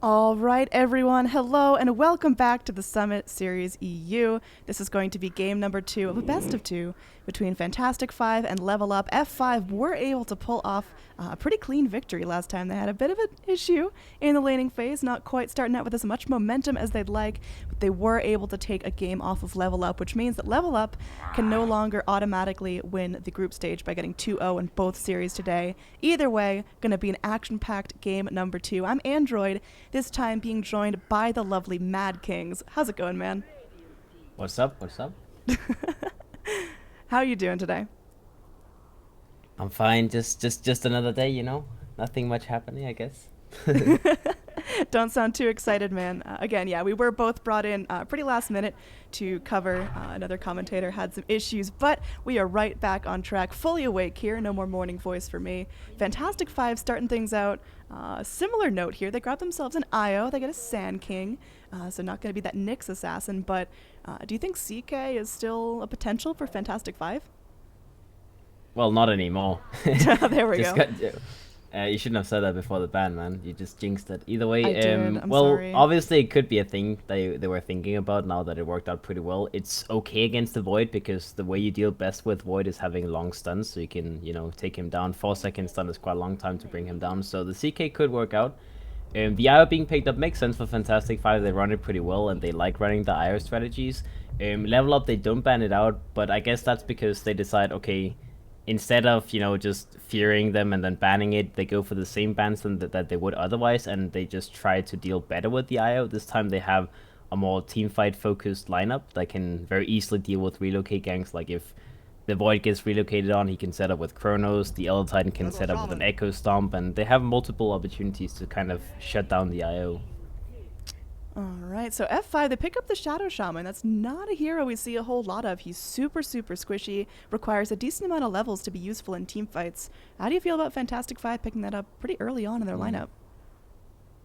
All right, everyone. Hello and welcome back to the Summit Series EU. This is going to be game number 2 of a best of 2 between Fantastic 5 and Level Up. F5 were able to pull off a pretty clean victory last time. They had a bit of an issue in the laning phase, not quite starting out with as much momentum as they'd like, but they were able to take a game off of Level Up, which means that Level Up can no longer automatically win the group stage by getting 2-0 in both series today. Either way, going to be an action-packed game number 2. I'm Android, this time being joined by the lovely Mad Kings. How's it going, man? What's up? What's up? How are you doing today? I'm fine. Just another day, you know. Nothing much happening, I guess. Don't sound too excited, man. Again, yeah, we were both brought in pretty last minute to cover. Another commentator had some issues, but we are right back on track, fully awake here. No more morning voice for me. Fantastic Five starting things out. Similar note here. They grab themselves an IO. They get a Sand King, so not going to be that Nyx assassin. But do you think CK is still a potential for Fantastic Five? Well, not anymore. There we Just go. got. You shouldn't have said that before the ban, man. You just jinxed it. Either I way, did. I'm well, sorry. obviously it could be a thing they were thinking about now that it worked out pretty well. It's okay against the Void because the way you deal best with Void is having long stuns, so you can, take him down. 4 second stun is quite a long time to bring him down, so the CK could work out. The IO being picked up makes sense for Fantastic Five. They run it pretty well, and they like running the IO strategies. Level Up, they don't ban it out, but I guess that's because they decide, okay, instead of just fearing them and then banning it, they go for the same bans that they would otherwise, and they just try to deal better with the IO. This time they have a more team fight focused lineup that can very easily deal with relocate ganks. Like if the Void gets relocated on, he can set up with Chronos, the Elder Titan can set up with an Echo Stomp, and they have multiple opportunities to kind of shut down the IO. All right, so F5, they pick up the Shadow Shaman. That's not a hero we see a whole lot of. He's super, super squishy, requires a decent amount of levels to be useful in team fights. How do you feel about Fantastic Five picking that up pretty early on in their lineup?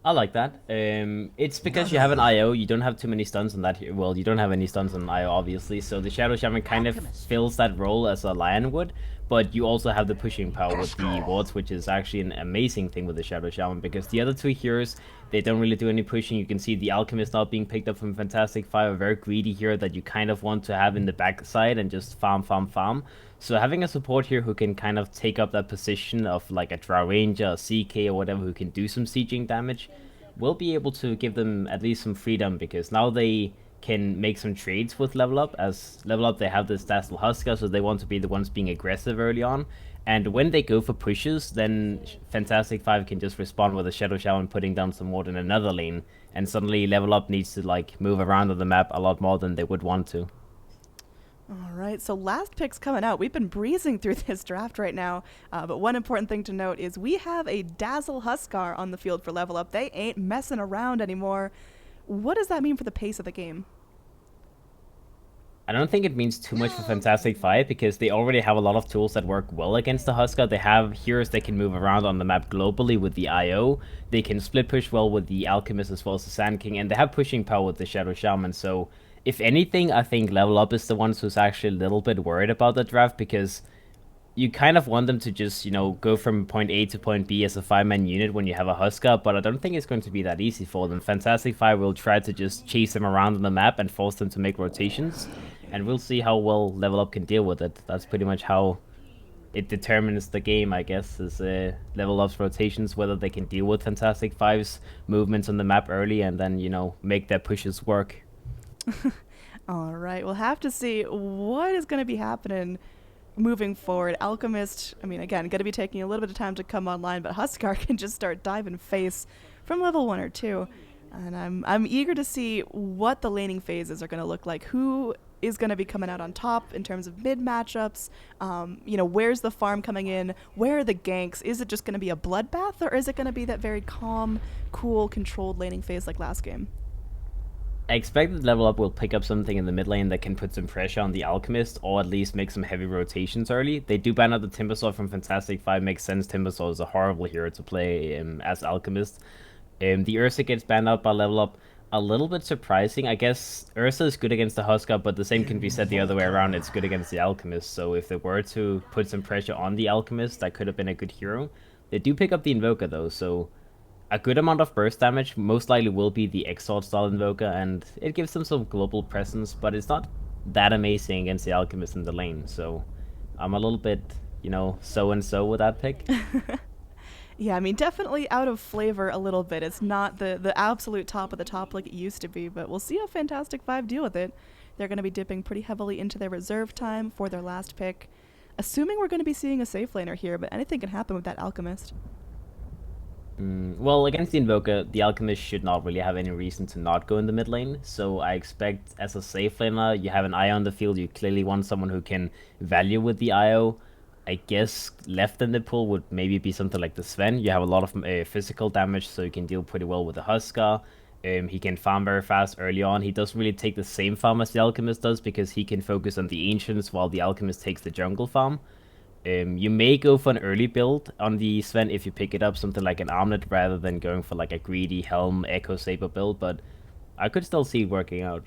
I like that. It's because you have an IO, you don't have too many stuns on that here. Well, you don't have any stuns on IO, obviously, so the Shadow Shaman kind of fills that role as a Lion would, but you also have the pushing power with the wards, which is actually an amazing thing with the Shadow Shaman, because the other two heroes, they don't really do any pushing. You can see the Alchemist now being picked up from Fantastic Five, a very greedy hero that you kind of want to have in the backside and just farm, farm, farm. So having a support here who can kind of take up that position of like a Drow Ranger, a CK or whatever who can do some sieging damage will be able to give them at least some freedom, because now they can make some trades with Level Up. As Level Up, they have this Dazzle Husker, so they want to be the ones being aggressive early on. And when they go for pushes, then Fantastic Five can just respond with a Shadow Shaman putting down some ward in another lane, and suddenly Level Up needs to like move around on the map a lot more than they would want to. All right, so last picks coming out. We've been breezing through this draft right now, but one important thing to note is we have a Dazzle Huskar on the field for Level Up. They ain't messing around anymore. What does that mean for the pace of the game? I don't think it means too much for Fantastic Five because they already have a lot of tools that work well against the Husker. They have heroes that can move around on the map globally with the IO. They can split push well with the Alchemist as well as the Sand King, and they have pushing power with the Shadow Shaman. So, if anything, I think Level Up is the ones who's actually a little bit worried about the draft, because you kind of want them to just, go from point A to point B as a 5-man unit when you have a Husker, but I don't think it's going to be that easy for them. Fantastic Five will try to just chase them around on the map and force them to make rotations, and we'll see how well Level Up can deal with it. That's pretty much how it determines the game, I guess, is Level Up's rotations, whether they can deal with Fantastic Five's movements on the map early and then, make their pushes work. All right, we'll have to see what is going to be happening moving forward. Alchemist, I mean, again, going to be taking a little bit of time to come online, but Huskar can just start diving face from level 1 or 2. And I'm eager to see what the laning phases are going to look like. Who is going to be coming out on top in terms of mid matchups? Where's the farm coming in? Where are the ganks? Is it just going to be a bloodbath, or is it going to be that very calm, cool, controlled laning phase like last game? I expect that Level Up will pick up something in the mid lane that can put some pressure on the Alchemist, or at least make some heavy rotations early. They do ban out the Timbersaw from Fantastic Five, makes sense. Timbersaw is a horrible hero to play as Alchemist. The Ursa gets banned out by Level Up. A little bit surprising. I guess Ursa is good against the Husker, but the same can be said the other way around. It's good against the Alchemist, so if they were to put some pressure on the Alchemist, that could have been a good hero. They do pick up the Invoker though, so a good amount of burst damage. Most likely will be the Exalt style Invoker, and it gives them some global presence, but it's not that amazing against the Alchemist in the lane. So I'm a little bit, so and so with that pick. Yeah, I mean, definitely out of flavor a little bit. It's not the absolute top of the top like it used to be, but we'll see how Fantastic Five deal with it. They're going to be dipping pretty heavily into their reserve time for their last pick. Assuming we're going to be seeing a safe laner here, but anything can happen with that Alchemist. Well, against the Invoker, the Alchemist should not really have any reason to not go in the mid lane, so I expect as a safe laner, you have an IO on the field, you clearly want someone who can value with the IO. I guess left in the pool would maybe be something like the Sven. You have a lot of physical damage, so you can deal pretty well with the Huskar. He can farm very fast early on. He doesn't really take the same farm as the Alchemist does, because he can focus on the Ancients while the Alchemist takes the jungle farm. You may go for an early build on the Sven if you pick it up, something like an Armlet, rather than going for like a greedy Helm Echo Saber build, but I could still see it working out.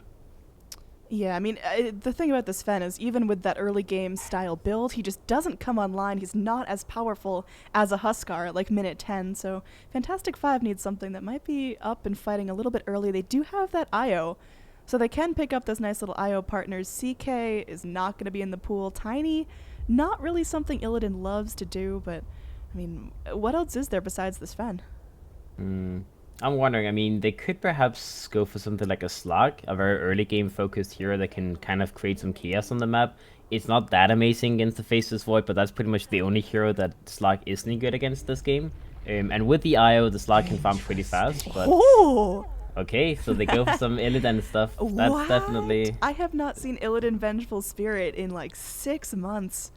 Yeah, I mean, the thing about the Sven is even with that early game style build, he just doesn't come online. He's not as powerful as a Huskar at like minute 10, so Fantastic Five needs something that might be up and fighting a little bit early. They do have that IO, so they can pick up those nice little IO partners. CK is not going to be in the pool. Tiny, not really something Illidan loves to do, but, I mean, what else is there besides the Sven? I'm wondering, I mean, they could perhaps go for something like a Slug, a very early game focused hero that can kind of create some chaos on the map. It's not that amazing against the Faceless Void, but that's pretty much the only hero that Slug isn't good against this game. And with the IO, the Slug can farm pretty fast, but... Oh! Okay, so they go for some Illidan stuff. That's What? definitely... I have not seen Illidan Vengeful Spirit in like 6 months.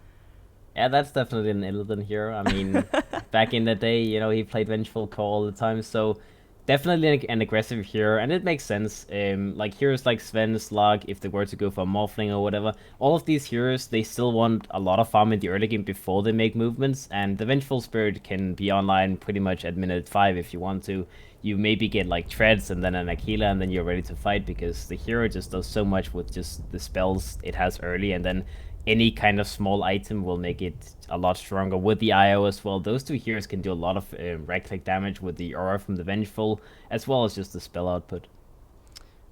Yeah, that's definitely an Illidan hero. I mean, back in the day, he played Vengeful Core all the time, so... Definitely an aggressive hero, and it makes sense. Like heroes like Sven, Slug, if they were to go for a Morphling or whatever, all of these heroes, they still want a lot of farm in the early game before they make movements, and the Vengeful Spirit can be online pretty much at minute 5 if you want to. You maybe get like Treads and then an Aquila, and then you're ready to fight, because the hero just does so much with just the spells it has early, and then any kind of small item will make it a lot stronger with the IO as well. Those two heroes can do a lot of right-click damage with the aura from the Vengeful, as well as just the spell output.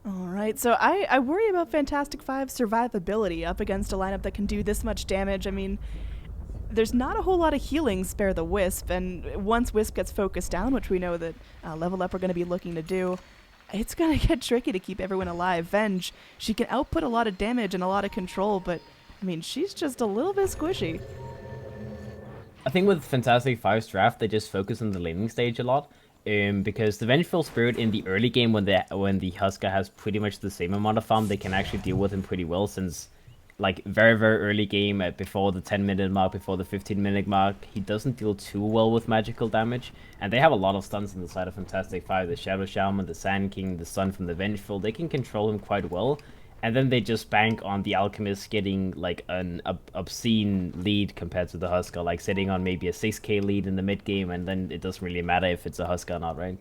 Alright, so I worry about Fantastic Five's survivability up against a lineup that can do this much damage. I mean, there's not a whole lot of healing spare the Wisp, and once Wisp gets focused down, which we know that Level Up are going to be looking to do, it's going to get tricky to keep everyone alive. Venge, she can output a lot of damage and a lot of control, but I mean, she's just a little bit squishy. I think with Fantastic Five's draft, they just focus on the laning stage a lot. Because the Vengeful Spirit in the early game, when the Huskar has pretty much the same amount of farm, they can actually deal with him pretty well, since like very, very early game, before the 10-minute mark, before the 15-minute mark, he doesn't deal too well with magical damage. And they have a lot of stuns on the side of Fantastic Five. The Shadow Shaman, the Sand King, the Sun from the Vengeful, they can control him quite well. And then they just bank on the Alchemist getting like an obscene lead compared to the Huskar, like sitting on maybe a 6k lead in the mid game, and then it doesn't really matter if it's a Huskar or not, right?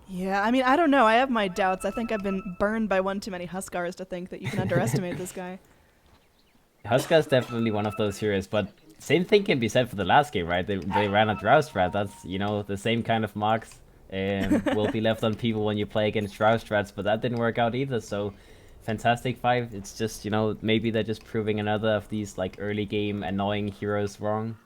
Yeah, I mean, I don't know. I have my doubts. I think I've been burned by one too many Huskars to think that you can underestimate this guy. Huskar is definitely one of those heroes, but same thing can be said for the last game, right? They ran a Drow strat. That's, the same kind of marks will be left on people when you play against Drow strats, but that didn't work out either, so... Fantastic Five, it's just, maybe they're just proving another of these, like, early game annoying heroes wrong.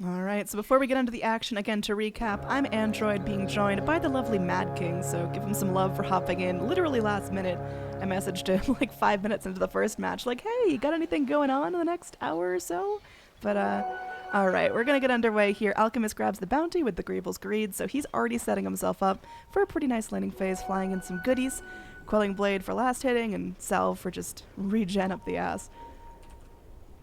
Alright, so before we get into the action, again, to recap, I'm Android being joined by the lovely Mad King, so give him some love for hopping in literally last minute. I messaged him like 5 minutes into the first match, like, hey, you got anything going on in the next hour or so? But, alright, we're gonna get underway here. Alchemist grabs the bounty with the Grievel's Greed, so he's already setting himself up for a pretty nice laning phase, flying in some goodies. Quelling Blade for last hitting, and Salve for just regen up the ass.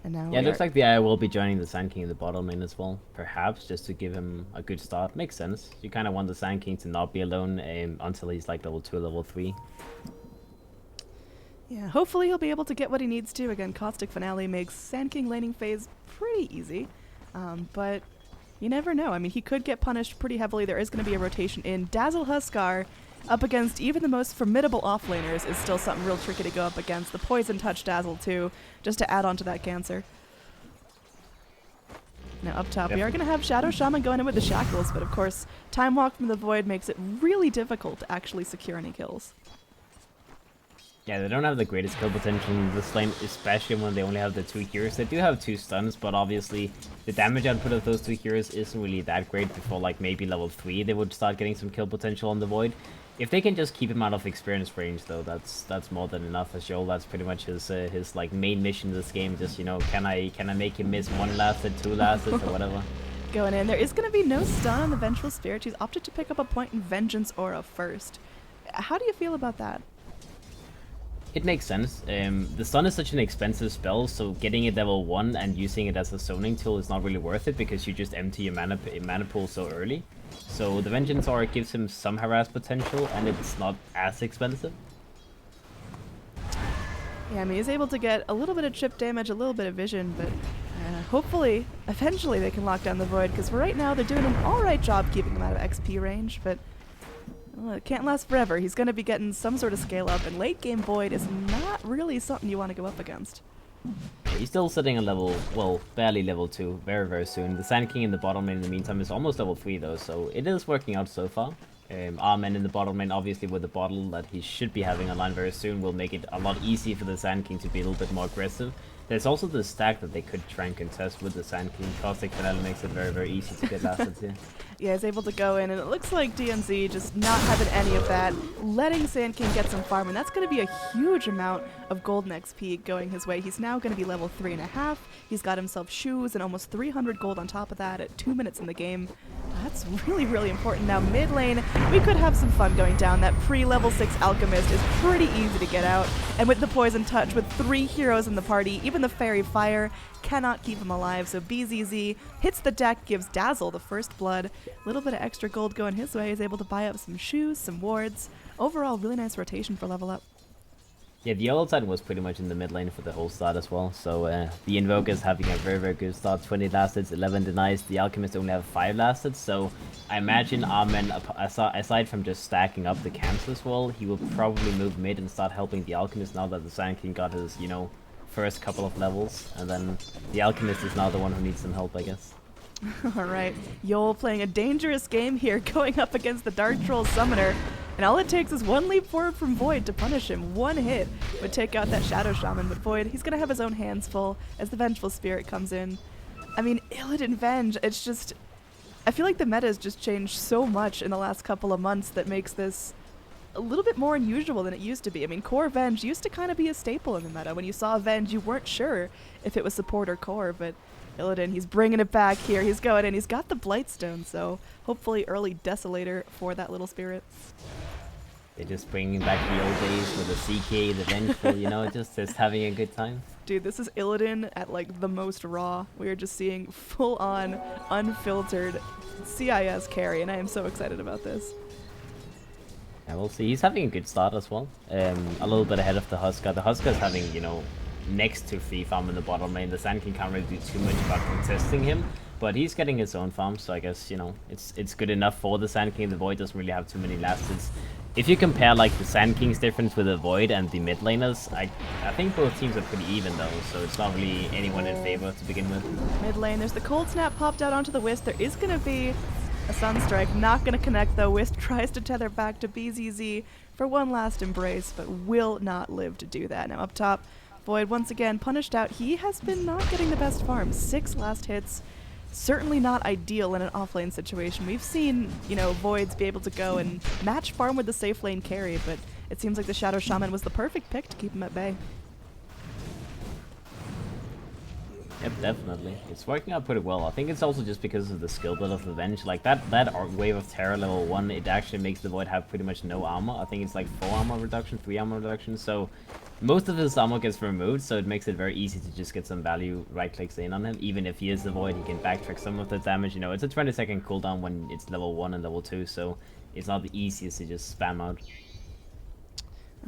And now yeah, it looks like the AI will be joining the Sand King in the bottom lane as well, perhaps, just to give him a good start. Makes sense. You kind of want the Sand King to not be alone until he's like level 2 or level 3. Yeah, hopefully he'll be able to get what he needs to. Again, Caustic Finale makes Sand King laning phase pretty easy, but you never know. I mean, he could get punished pretty heavily. There is going to be a rotation in. Dazzle Huskar up against even the most formidable offlaners is still something real tricky to go up against. The Poison Touch Dazzle too, just to add on to that cancer. Now up top, we are going to have Shadow Shaman going in with the Shackles, but of course, Time Walk from the Void makes it really difficult to actually secure any kills. Yeah, they don't have the greatest kill potential in this lane, especially when they only have the 2 heroes. They do have 2 stuns, but obviously the damage output of those 2 heroes isn't really that great. Before like maybe level 3 they would start getting some kill potential on the Void. If they can just keep him out of experience range though, that's more than enough. As Joel, that's pretty much his like main mission in this game. Just, you know, can I make him miss 1 last hit, 2 last hits, or whatever. Going in, there is going to be no stun on the Vengeful Spirit. She's opted to pick up a point in Vengeance Aura first. How do you feel about that? It makes sense. The stun is such an expensive spell, so getting it level 1 and using it as a zoning tool is not really worth it because you just empty your mana pool so early. So the Vengeance Aura gives him some harass potential, and it's not as expensive. Yeah, I mean, he's able to get a little bit of chip damage, a little bit of vision, but hopefully, eventually they can lock down the Void, because for right now they're doing an alright job keeping him out of XP range, but well, it can't last forever. He's going to be getting some sort of scale up, and late game Void is not really something you want to go up against. He's still sitting at level, well, barely level 2, very, very soon. The Sand King in the bottom lane in the meantime is almost level 3 though, so it is working out so far. Armen in the bottom lane, obviously with the bottle that he should be having online very soon, will make it a lot easier for the Sand King to be a little bit more aggressive. There's also the stack that they could try and contest with the Sand King. Caustic Finale makes it very, very easy to get last hits here. Yeah, he's able to go in, and it looks like DNZ just not having any of that, letting Sand King get some farm, and that's going to be a huge amount of golden XP going his way. He's now going to be level 3.5. He's got himself shoes and almost 300 gold on top of that at 2 minutes in the game. That's really, really important. Now mid lane, we could have some fun going down. That pre-level 6 Alchemist is pretty easy to get out, and with the Poison Touch, with 3 heroes in the party, even the Fairy Fire cannot keep him alive, so BZZ hits the deck, gives Dazzle the first blood. A little bit of extra gold going his way. He's able to buy up some shoes, some wards. Overall, really nice rotation for level up. Yeah, the yellow side was pretty much in the mid lane for the whole start as well. So the Invoker is having a very, very good start. 20 last hits, 11 denies. The Alchemist only have 5 last hits. So I imagine Armen, aside from just stacking up the camps as well, he will probably move mid and start helping the Alchemist now that the Sand King got his, you know, first couple of levels. And then the Alchemist is now the one who needs some help, I guess. Alright, Yol playing a dangerous game here, going up against the Dark Troll Summoner. And all it takes is 1 leap forward from Void to punish him. 1 hit would take out that Shadow Shaman, but Void, he's going to have his own hands full as the Vengeful Spirit comes in. I mean, Illidan Venge, it's just... I feel like the meta has just changed so much in the last couple of months that makes this a little bit more unusual than it used to be. I mean, core Venge used to kind of be a staple in the meta. When you saw Venge, you weren't sure if it was support or core, but Illidan, he's bringing it back here. He's going in. He's got the Blightstone, so hopefully early Desolator for that little spirit. They're just bringing back the old days with the CK, the Vengeful, you know, just having a good time. Dude, this is Illidan at like the most raw. We are just seeing full-on, unfiltered CIS carry, and I am so excited about this. Yeah, we'll see. He's having a good start as well. A little bit ahead of the Husker. The Husker is having, you know, next to free farm in the bottom lane. The Sand King can't really do too much about contesting him, but he's getting his own farm, so I guess, you know, it's good enough for the Sand King. The Void doesn't really have too many last hits. If you compare like the Sand King's difference with the Void and the mid laners, I think both teams are pretty even though, so it's not really anyone in favor to begin with. Mid lane, there's the Cold Snap popped out onto the Wisp. There is going to be a Sunstrike, not going to connect though. Wisp tries to tether back to BZZ for one last embrace, but will not live to do that. Now up top, Void once again punished out. He has been not getting the best farm. 6 last hits. Certainly not ideal in an offlane situation. We've seen, you know, Voids be able to go and match farm with the safe lane carry, but it seems like the Shadow Shaman was the perfect pick to keep him at bay. Yep, definitely. It's working out pretty well. I think it's also just because of the skill build of the Venge. Like that Wave of Terror level 1, it actually makes the Void have pretty much no armor. I think it's like 4 armor reduction, 3 armor reduction, so most of his armor gets removed, so it makes it very easy to just get some value right-clicks in on him. Even if he is the Void, he can backtrack some of the damage. You know, it's a 20-second cooldown when it's level 1 and level 2, so it's not the easiest to just spam out.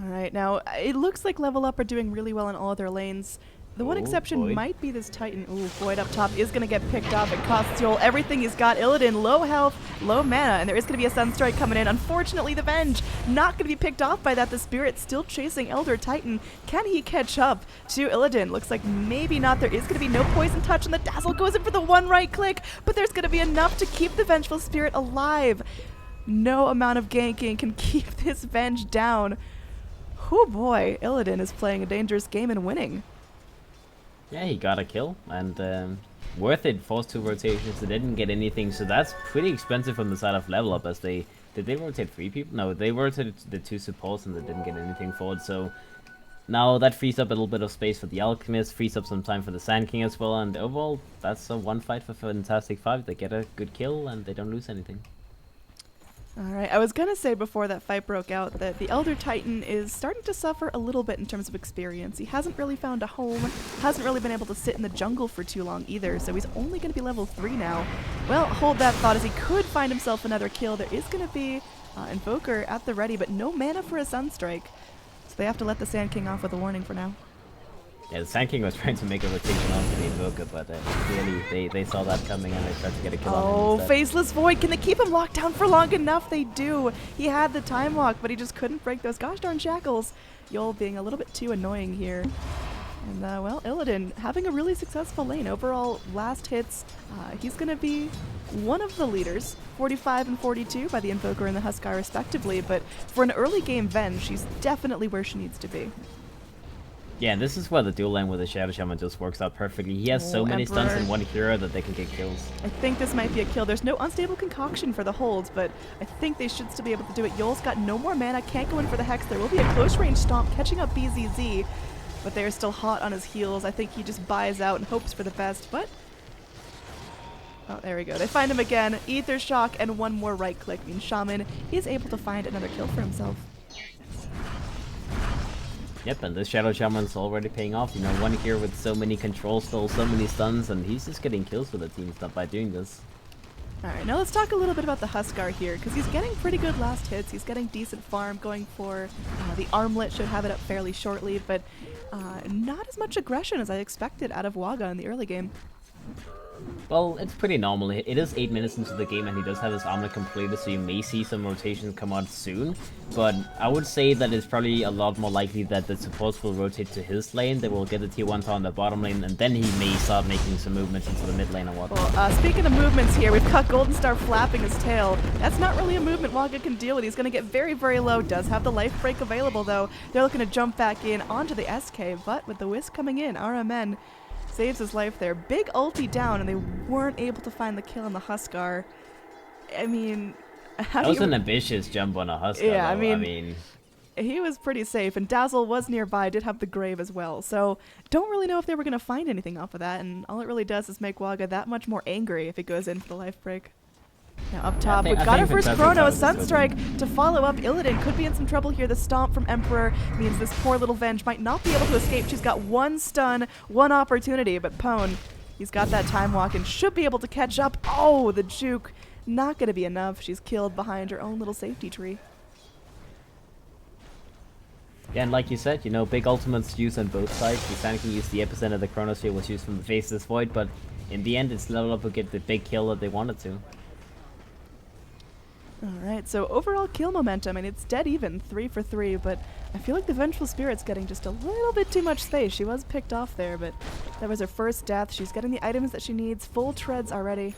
Alright, now it looks like Level Up are doing really well in all of their lanes. The one Oh, exception Void. might be this Titan. Ooh, Void up top is going to get picked off. It costs Yol everything he's got. Illidan, low health, low mana, and there is going to be a Sunstrike coming in. Unfortunately, the Venge not going to be picked off by that. The Spirit still chasing Elder Titan. Can he catch up to Illidan? Looks like maybe not. There is going to be no Poison Touch, and the Dazzle goes in for the one right click, but there's going to be enough to keep the Vengeful Spirit alive. No amount of ganking can keep this Venge down. Oh boy, Illidan is playing a dangerous game and winning. Yeah, he got a kill, and worth it. Forced 2 rotations, they didn't get anything, so that's pretty expensive from the side of level up. As did they rotate 3 people? No, they rotated the 2 supports and they didn't get anything for it. So now that frees up a little bit of space for the Alchemist, frees up some time for the Sand King as well, and overall that's a 1 fight for Fantastic 5. They get a good kill and they don't lose anything. Alright, I was gonna say before that fight broke out that the Elder Titan is starting to suffer a little bit in terms of experience. He hasn't really found a home, hasn't really been able to sit in the jungle for too long either, so he's only gonna be level 3 now. Well, hold that thought, as he could find himself another kill. There is gonna be Invoker at the ready, but no mana for a Sunstrike. So they have to let the Sand King off with a warning for now. Yeah, the Sand King was trying to make a rotation onto the Invoker, but clearly they saw that coming and they tried to get a kill on him Oh, instead. Faceless Void. Can they keep him locked down for long enough? They do. He had the time lock, but he just couldn't break those gosh darn shackles. Yol being a little bit too annoying here. And, well, Illidan having a really successful lane. Overall, last hits, he's going to be one of the leaders. 45 and 42 by the Invoker and the Huskar respectively, but for an early game Venge, she's definitely where she needs to be. Yeah, this is where the dual lane with the Shadow Shaman just works out perfectly. He has so many Emperor. stuns in one hero that they can get kills. I think this might be a kill. There's no unstable concoction for the holds, but I think they should still be able to do it. Yol's got no more mana, can't go in for the Hex. There will be a close range stomp catching up BZZ, but they're still hot on his heels. I think he just buys out and hopes for the best, but... Oh, there we go. They find him again. Ether Shock and one more right click means Shaman is able to find another kill for himself. Yep, and this Shadow Shaman's already paying off. You know, one here with so many control spells, so many stuns, and he's just getting kills for the team stuff by doing this. Alright, now let's talk a little bit about the Huskar here, because he's getting pretty good last hits. He's getting decent farm, going for the armlet, should have it up fairly shortly, but not as much aggression as I expected out of Waga in the early game. Well, it's pretty normal. It is 8 minutes into the game and he does have his armlet completed, so you may see some rotations come out soon. But I would say that it's probably a lot more likely that the supports will rotate to his lane, they will get the tier 1 tower on the bottom lane, and then he may start making some movements into the mid lane or whatnot. Well, speaking of movements here, we've got Golden Star flapping his tail. That's not really a movement Waga can deal with. He's going to get very, very low. Does have the life break available, though. They're looking to jump back in onto the SK, but with the Wisp coming in, RMN saves his life there. Big ulti down, and they weren't able to find the kill on the Huskar. I mean, how That do was you... an ambitious jump on a Huskar, Yeah, though. I mean, he was pretty safe, and Dazzle was nearby, did have the Grave as well, so don't really know if they were going to find anything off of that, and all it really does is make Waga that much more angry if he goes in for the life break. Now up top, I we've think got our first Fantastic Chrono, a Five is Sunstrike to follow up. Illidan could be in some trouble here. The Stomp from Emperor means this poor little Venge might not be able to escape. She's got one stun, one opportunity, but Pwn, he's got that time walk and should be able to catch up. Oh, the juke, not going to be enough. She's killed behind her own little safety tree. Yeah, and like you said, you know, big ultimates used on both sides. The Sand King used the epicenter, the Chronosphere was used from the Faceless Void, but in the end it's level up to get the big kill that they wanted to. Alright, so overall kill momentum, and it's dead even, 3 for 3, but I feel like the Vengeful Spirit's getting just a little bit too much space. She was picked off there, but that was her first death. She's getting the items that she needs, full treads already.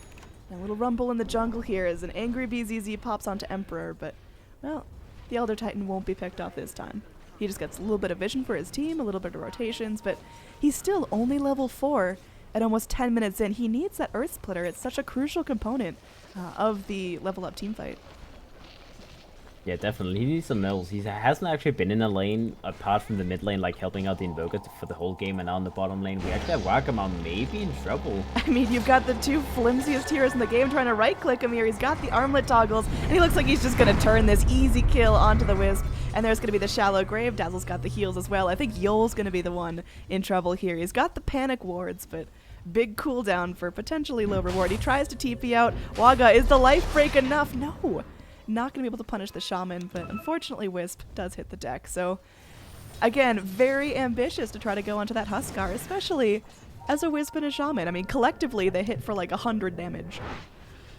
A little rumble in the jungle here as an angry BZZ pops onto Emperor, but, well, the Elder Titan won't be picked off this time. He just gets a little bit of vision for his team, a little bit of rotations, but he's still only level 4 at almost 10 minutes in. He needs that Earth Splitter. It's such a crucial component of the level up team fight. Yeah, definitely. He needs some mills. He hasn't actually been in a lane apart from the mid lane, like helping out the Invoker for the whole game, and now in the bottom lane, we actually have Wagamon maybe in trouble. I mean, you've got the two flimsiest heroes in the game trying to right-click him here. He's got the armlet toggles, and he looks like he's just going to turn this easy kill onto the Wisp. And there's going to be the Shallow Grave. Dazzle's got the heals as well. I think Yol's going to be the one in trouble here. He's got the panic wards, but big cooldown for potentially low reward. He tries to TP out. Waga, is the life break enough? No. Not going to be able to punish the Shaman, but unfortunately Wisp does hit the deck. So Again, very ambitious to try to go onto that Huskar, especially as a Wisp and a Shaman. I mean, collectively, they hit for like 100 damage.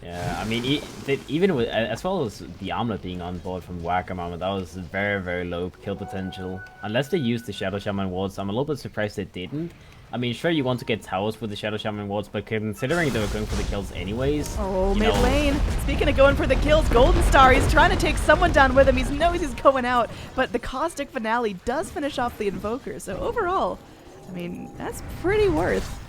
Yeah, I mean, even with, as well as the armlet being on board from Wacom Armor, that was very, very low kill potential. Unless they used the Shadow Shaman wards, I'm a little bit surprised they didn't. I mean, sure, you want to get towers with the Shadow Shaman wards, but considering they were going for the kills anyways... Oh, mid lane. Speaking of going for the kills, Golden Star, he's trying to take someone down with him. He knows he's going out, but the Caustic Finale does finish off the Invoker. So overall, I mean, that's pretty worth.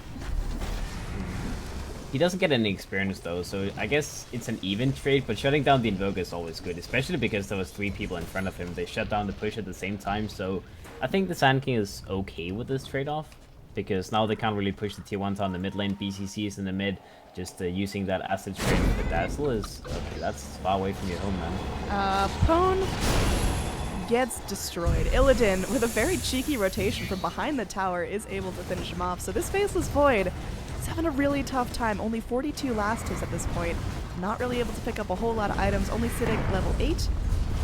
He doesn't get any experience though, so I guess it's an even trade, but shutting down the Invoker is always good, especially because there was 3 people in front of him. They shut down the push at the same time, so I think the Sand King is okay with this trade-off, because now they can't really push the tier 1s on the mid lane. BCC is in the mid, just using that acid trade with the Dazzle is... Okay, that's far away from your home, man. Pwn gets destroyed. Illidan, with a very cheeky rotation from behind the tower, is able to finish him off. So this Faceless Void is having a really tough time. Only 42 last hits at this point. Not really able to pick up a whole lot of items. Only sitting level 8.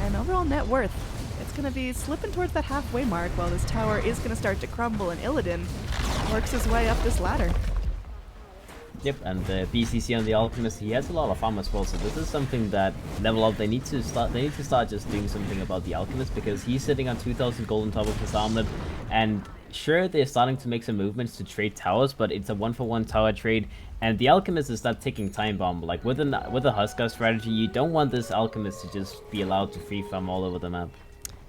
And overall net worth, it's going to be slipping towards that halfway mark while this tower is going to start to crumble, and Illidan works his way up this ladder. Yep, and BCC on the Alchemist, he has a lot of farm as well, so this is something that Level Up, they need to start just doing something about the Alchemist, because he's sitting on 2,000 gold on top of his armlet, and sure, they're starting to make some movements to trade towers, but it's a 1-for-1 tower trade, and the Alchemist is that ticking time bomb. Like, with a Huskar strategy, you don't want this Alchemist to just be allowed to free farm all over the map.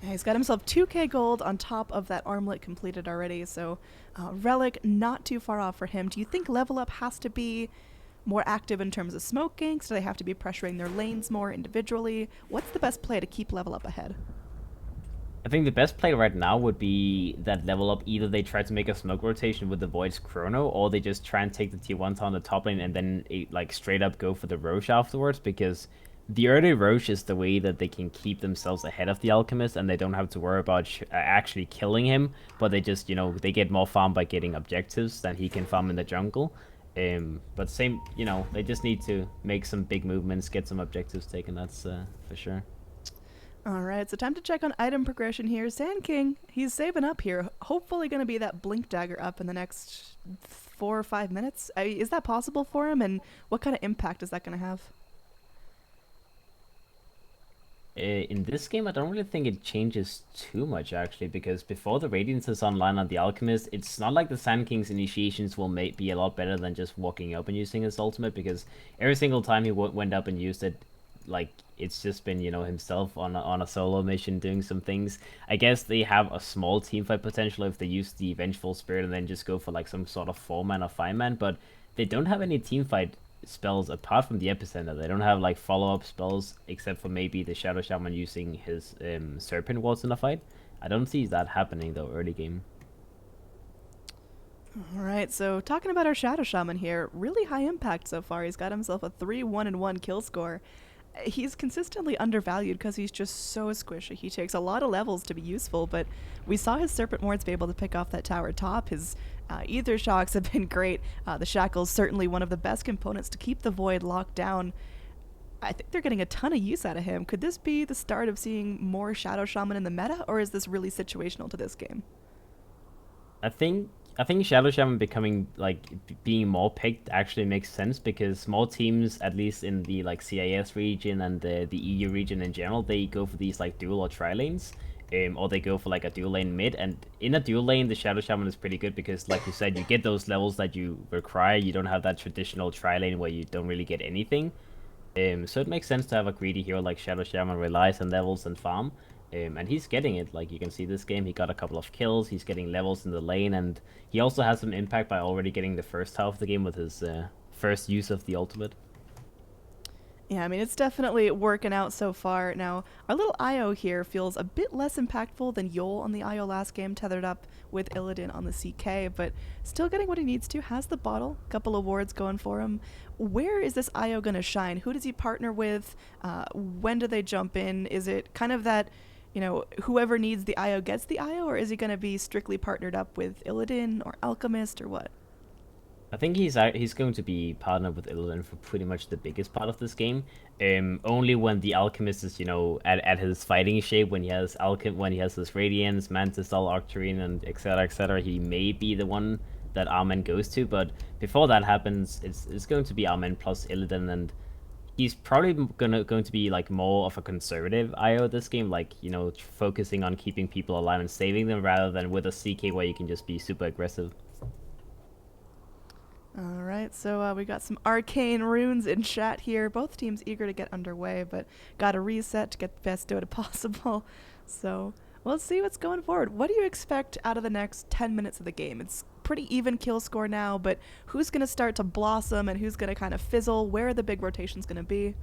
Yeah, he's got himself 2k gold on top of that armlet completed already, so Relic not too far off for him. Do you think Level Up has to be more active in terms of smoke ganks? Do they have to be pressuring their lanes more individually? What's the best play to keep Level Up ahead? I think the best play right now would be that Level Up, either they try to make a smoke rotation with the Void's Chrono, or they just try and take the tier 1s on the top lane and then like straight up go for the Roche afterwards, because the early Roche is the way that they can keep themselves ahead of the Alchemist, and they don't have to worry about actually killing him, but they just, you know, they get more farm by getting objectives than he can farm in the jungle. But same, you know, they just need to make some big movements, get some objectives taken, that's for sure. Alright, so time to check on item progression here. Sand King, he's saving up here. Hopefully going to be that Blink Dagger up in the next 4 or 5 minutes. Is that possible for him, and what kind of impact is that going to have? In this game, I don't really think it changes too much, actually, because before the Radiance is online on the Alchemist, it's not like the Sand King's initiations will be a lot better than just walking up and using his ultimate, because every single time he went up and used it, like, it's just been, you know, himself on a solo mission doing some things. I guess they have a small teamfight potential if they use the Vengeful Spirit and then just go for, like, some sort of 4-man or 5-man, but they don't have any teamfight spells apart from the Epicenter. They don't have like follow-up spells except for maybe the Shadow Shaman using his Serpent Wards in a fight. I don't see that happening though early game. Alright, so talking about our Shadow Shaman here, really high impact so far. He's got himself a 3-1-1 kill score. He's consistently undervalued because he's just so squishy. He takes a lot of levels to be useful, but we saw his Serpent Wards be able to pick off that tower top. His Ether Shocks have been great. The Shackle's certainly one of the best components to keep the Void locked down. I think they're getting a ton of use out of him. Could this be the start of seeing more Shadow Shaman in the meta, or is this really situational to this game? I think Shadow Shaman becoming like being more picked actually makes sense, because small teams, at least in the like CIS region and the EU region in general, they go for these like dual or tri lanes. Or they go for like a dual lane mid, and in a dual lane the Shadow Shaman is pretty good because, like you said, you get those levels that you require. You don't have that traditional tri lane where you don't really get anything. So it makes sense to have a greedy hero like Shadow Shaman, relies on levels and farm. And he's getting it. Like you can see this game, he got a couple of kills, he's getting levels in the lane, and he also has some impact by already getting the first half of the game with his first use of the ultimate. Yeah, I mean, it's definitely working out so far. Now, our little Io here feels a bit less impactful than Yol on the Io last game, tethered up with Illidan on the CK, but still getting what he needs to. Has the bottle, couple of wards going for him. Where is this Io going to shine? Who does he partner with? When do they jump in? Is it kind of that, you know, whoever needs the Io gets the Io, or is he going to be strictly partnered up with Illidan or Alchemist or what? I think he's going to be partnered with Illidan for pretty much the biggest part of this game. Only when the alchemist is, you know, at his fighting shape, when he has his radiance, mantis style, octarine, and etc., he may be the one that Armen goes to. But before that happens, it's going to be Armen plus Illidan, and he's probably going to be like more of a conservative IO this game, like, you know, focusing on keeping people alive and saving them rather than with a CK where you can just be super aggressive. All right, so we got some arcane runes in chat here. Both teams eager to get underway, but got to reset to get the best Dota possible. So let's see what's going forward. What do you expect out of the next 10 minutes of the game? It's pretty even kill score now, but who's going to start to blossom and who's going to kind of fizzle? Where are the big rotations going to be?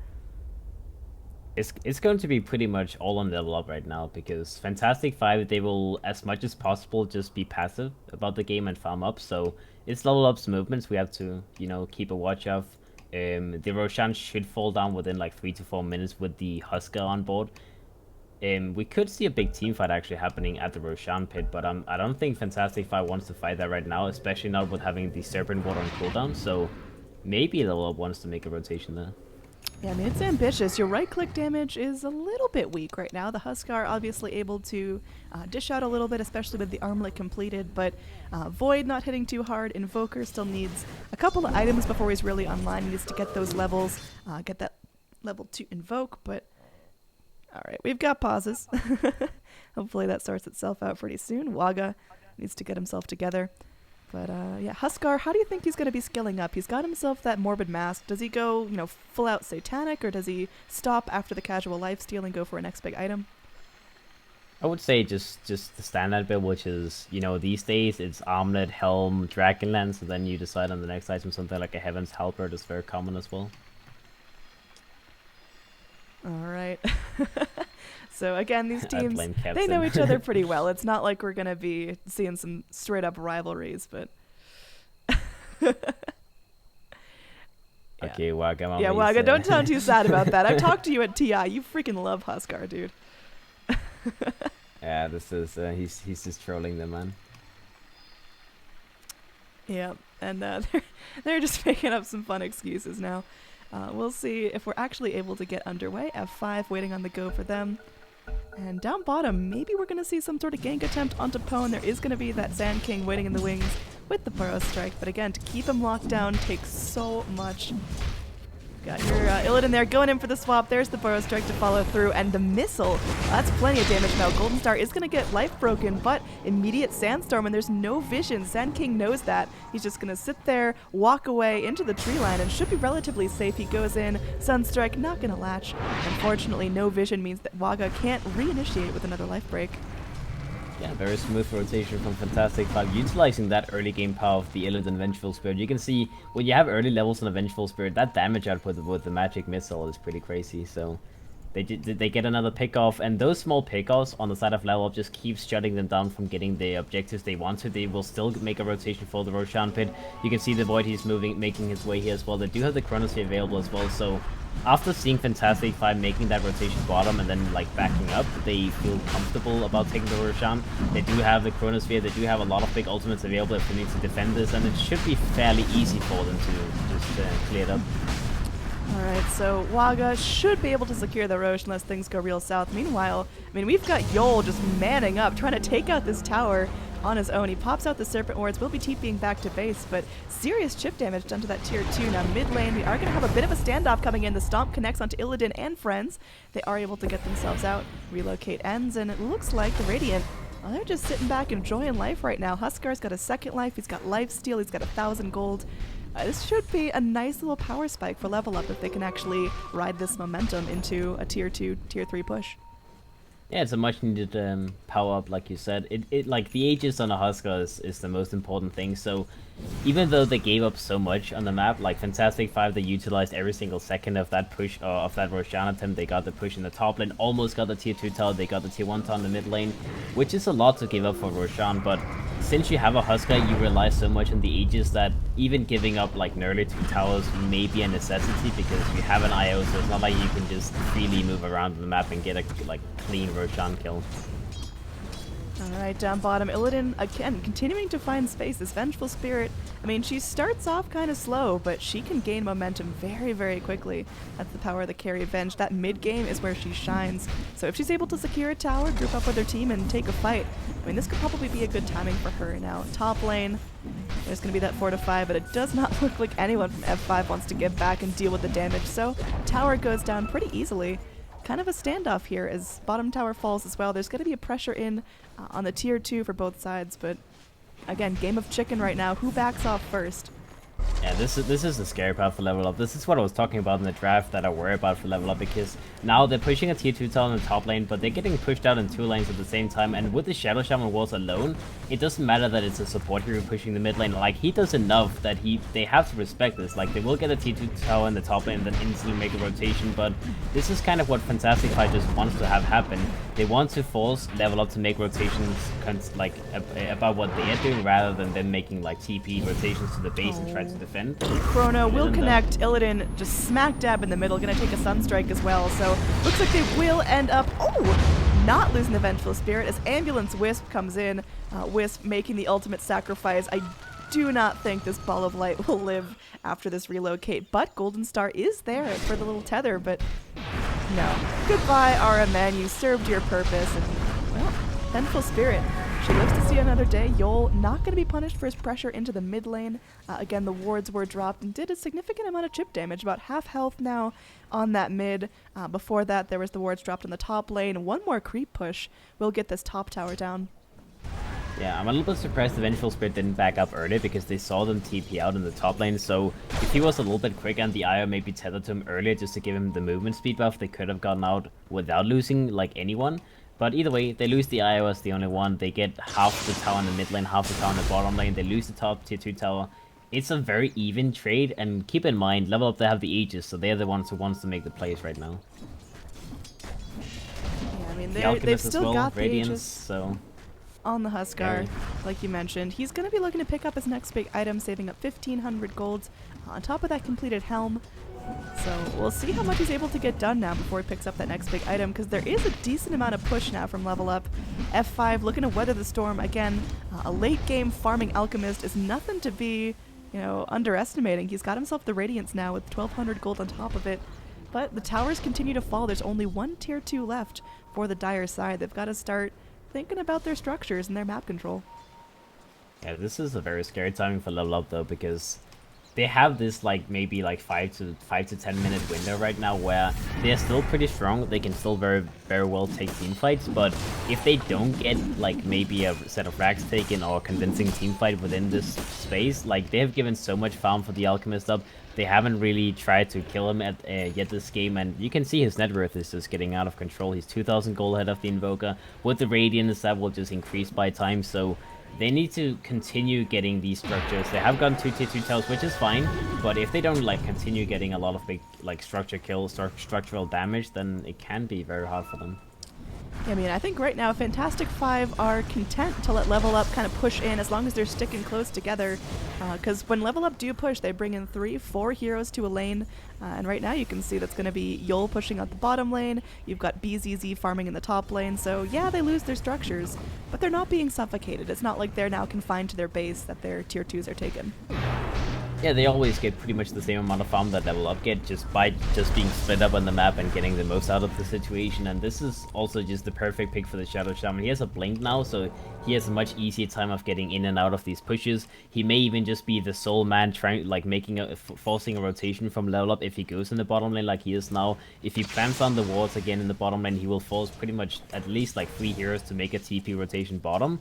It's going to be pretty much all on level up right now, because Fantastic Five, they will, as much as possible, just be passive about the game and farm up. So it's level up's movements we have to, you know, keep a watch of. The Roshan should fall down within like 3 to 4 minutes with the Husker on board. We could see a big team fight actually happening at the Roshan pit, but I don't think Fantastic Five wants to fight that right now, especially not with having the Serpent Ward on cooldown. So maybe level up wants to make a rotation there. Yeah, I mean, it's ambitious. Your right-click damage is a little bit weak right now. The Huskar obviously able to dish out a little bit, especially with the armlet completed, but Void not hitting too hard. Invoker still needs a couple of items before he's really online. He needs to get those levels, get that level 2 Invoke, but all right, we've got pauses. Hopefully that sorts itself out pretty soon. Waga needs to get himself together. But yeah, Huskar, how do you think he's going to be skilling up? He's got himself that Morbid Mask. Does he go, you know, full out Satanic, or does he stop after the casual lifesteal and go for a next big item? I would say just the standard build, which is, you know, these days it's Armlet, Helm, Dragonlance, and then you decide on the next item something like a Heaven's Helper. That's very common as well. All right. So again, these teams, they know each Captain. other pretty well. It's not like we're going to be seeing some straight up rivalries, but... Okay, Waga. Yeah, Waga, don't sound too sad about that. I've talked to you at TI. You freaking love Huskar, dude. Yeah, this is, he's just trolling them, man. Yeah, and they're just making up some fun excuses now. We'll see if we're actually able to get underway. F5 waiting on the go for them. And down bottom, maybe we're going to see some sort of gank attempt onto Pwn. There is going to be that Sand King waiting in the wings with the Burrow Strike. But again, to keep him locked down takes so much. Got your Illidan there going in for the swap. There's the Burrow Strike to follow through. And the missile, that's plenty of damage now. Golden Star is going to get life broken, but immediate Sandstorm, and there's no vision. Sand King knows that. He's just going to sit there, walk away into the tree line, and should be relatively safe. He goes in. Sunstrike not going to latch. Unfortunately, no vision means that Waga can't reinitiate with another life break. Yeah, very smooth rotation from Fantastic Five, utilizing that early game power of the Illidan Vengeful Spirit. You can see when you have early levels on a Vengeful Spirit, that damage output with the magic missile is pretty crazy. So they get another pick off, and those small pickoffs on the side of level up just keeps shutting them down from getting the objectives they want to. They will still make a rotation for the Roshan pit. You can see the Void, he's making his way here as well. They do have the Chronosphere available as well, so after seeing Fantastic Five making that rotation bottom and then like backing up, they feel comfortable about taking the Roshan. They do have the Chronosphere, they do have a lot of big ultimates available if they need to defend this, and it should be fairly easy for them to just clear it up. Alright, so Waga should be able to secure the Roche unless things go real south. Meanwhile, I mean, we've got Yol just manning up, trying to take out this tower on his own. He pops out the Serpent Wards, will be TPing back to base, but serious chip damage done to that tier 2. Now mid lane, we are going to have a bit of a standoff coming in. The Stomp connects onto Illidan and friends. They are able to get themselves out. Relocate ends, and it looks like the Radiant, well, they're just sitting back enjoying life right now. Huskar's got a second life, he's got lifesteal, he's got 1,000 gold. This should be a nice little power spike for level up if they can actually ride this momentum into a tier 2, tier 3 push. Yeah, it's a much needed power up, like you said. It like the Aegis on a Husker is the most important thing. So even though they gave up so much on the map, like Fantastic Five, they utilized every single second of that push, of that Roshan attempt. They got the push in the top lane, almost got the tier 2 tower, they got the tier 1 tower in the mid lane, which is a lot to give up for Roshan. But since you have a Husker, you rely so much on the Aegis that even giving up like nearly 2 towers may be a necessity, because you have an IO, so it's not like you can just freely move around the map and get a like clean Roshan kill. Alright, down bottom, Illidan again continuing to find space. This Vengeful Spirit, I mean, she starts off kind of slow, but she can gain momentum very, very quickly. That's the power of the carry Venge. That mid game is where she shines. So if she's able to secure a tower, group up with her team, and take a fight, I mean, this could probably be a good timing for her. Now, top lane, there's going to be that 4-5, but it does not look like anyone from F5 wants to get back and deal with the damage, so tower goes down pretty easily. Kind of a standoff here as bottom tower falls as well. There's going to be a pressure in on the tier 2 for both sides, but again, game of chicken right now. Who backs off first? Yeah, this is the scary part for level up. This is what I was talking about in the draft that I worry about for level up, because now they're pushing a tier 2 tower in the top lane, but they're getting pushed out in 2 lanes at the same time, and with the Shadow Shaman walls alone, it doesn't matter that it's a support hero pushing the mid lane. Like, he does enough that they have to respect this. Like, they will get a tier 2 tower in the top lane and then instantly make a rotation, but this is kind of what Fantastic Fight just wants to have happen. They want to force level up to make rotations about what they are doing, rather than them making like TP rotations to the base and try to defend. Chrono will connect. Illidan just smack dab in the middle, gonna take a Sunstrike as well, so looks like they will end up not losing the Vengeful Spirit as Ambulance Wisp comes in. Wisp making the ultimate sacrifice. I do not think this Ball of Light will live after this relocate, but Golden Star is there for the little tether, but no. Goodbye, RMN, you served your purpose, and well, Vengeful Spirit, she lives to see another day. Yol not going to be punished for his pressure into the mid lane. Again, the wards were dropped and did a significant amount of chip damage, about half health now on that mid. Before that, there was the wards dropped in the top lane. One more creep push will get this top tower down. Yeah, I'm a little bit surprised the Vengeful Spirit didn't back up early, because they saw them TP out in the top lane, so if he was a little bit quicker and the IO maybe tethered to him earlier just to give him the movement speed buff, they could have gotten out without losing like anyone. But either way, they lose the IO as the only one. They get half the tower in the mid lane, half the tower in the bottom lane. They lose the top tier 2 tower. It's a very even trade, and keep in mind, level up they have the Aegis, so they're the ones who wants to make the plays right now. Yeah, I mean, The Alchemist they've as still well, got the Radiance, Aegis so on the Huskar, like you mentioned. He's going to be looking to pick up his next big item, saving up 1,500 golds on top of that completed helm. So we'll see how much he's able to get done now before he picks up that next big item, because there is a decent amount of push now from level up. F5 looking to weather the storm. Again, a late game farming Alchemist is nothing to be, underestimating. He's got himself the Radiance now with 1,200 gold on top of it. But the towers continue to fall. There's only one tier 2 left for the Dire side. They've got to start thinking about their structures and their map control. yeah, this is a very scary timing for level up though, because they have this maybe 5 to 10 minute window right now where they're still pretty strong. They can still very well take team fights, but if they don't get maybe a set of racks taken or a convincing team fight within this space, they have given so much farm for the Alchemist up. They haven't really tried to kill him yet this game, and you can see his net worth is just getting out of control. He's 2,000 gold ahead of the Invoker. With the Radiance, that will just increase by time, so they need to continue getting these structures. They have gotten 2 tier 2 towers, which is fine, but if they don't continue getting a lot of big structure kills or structural damage, then it can be very hard for them. I mean, I think right now Fantastic Five are content to let Level Up kind of push in as long as they're sticking close together. Because when Level Up do push, they bring in 3-4 heroes to a lane. And right now you can see that's going to be Yol pushing out the bottom lane. You've got BZZ farming in the top lane. So yeah, they lose their structures, but they're not being suffocated. It's not like they're now confined to their base that their tier 2s are taken. Yeah, they always get pretty much the same amount of farm that Level Up get, just by being split up on the map and getting the most out of the situation. And this is also just the perfect pick for the Shadow Shaman. He has a blink now, so he has a much easier time of getting in and out of these pushes. He may even just be the sole man trying, forcing a rotation from Level Up if he goes in the bottom lane like he is now. If he plants on the wards again in the bottom lane, he will force pretty much at least 3 heroes to make a TP rotation bottom.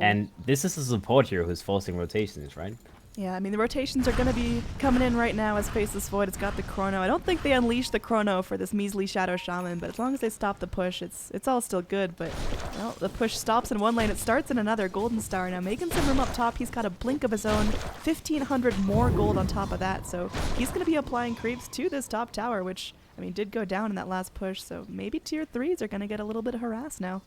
And this is a support hero who's forcing rotations, right? Yeah, I mean, the rotations are going to be coming in right now as Faceless Void has got the Chrono. I don't think they unleashed the Chrono for this measly Shadow Shaman, but as long as they stop the push, it's all still good. But, well, the push stops in one lane, it starts in another. Golden Star now making some room up top. He's got a blink of his own, 1,500 more gold on top of that. So he's going to be applying creeps to this top tower, which, I mean, did go down in that last push. So maybe tier 3s are going to get a little bit harassed now.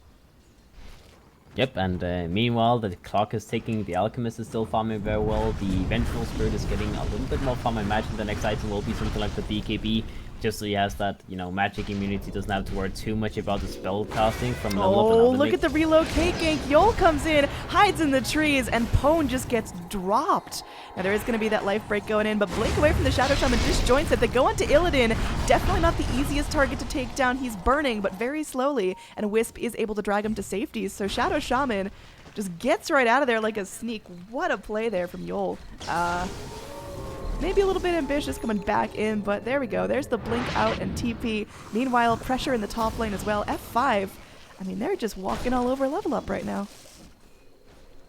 Yep, and meanwhile, the clock is ticking. The Alchemist is still farming very well. The Vengeful Spirit is getting a little bit more farm. I imagine the next item will be something like the BKB. just so he has that, you know, magic immunity, doesn't have to worry too much about the spell casting from level up Oh, and look ultimate. at the relocate gank. Yol comes in, hides in the trees, and Pwn just gets dropped. Now there is going to be that life break going in, but Blink away from the Shadow Shaman disjoints it. They go onto Illidan. Definitely not the easiest target to take down. He's burning, but very slowly, and Wisp is able to drag him to safety. So Shadow Shaman just gets right out of there like a sneak. What a play there from Yol. Maybe a little bit ambitious coming back in, but there we go. There's the blink out and TP. Meanwhile, pressure in the top lane as well. F5, I mean, they're just walking all over level up right now.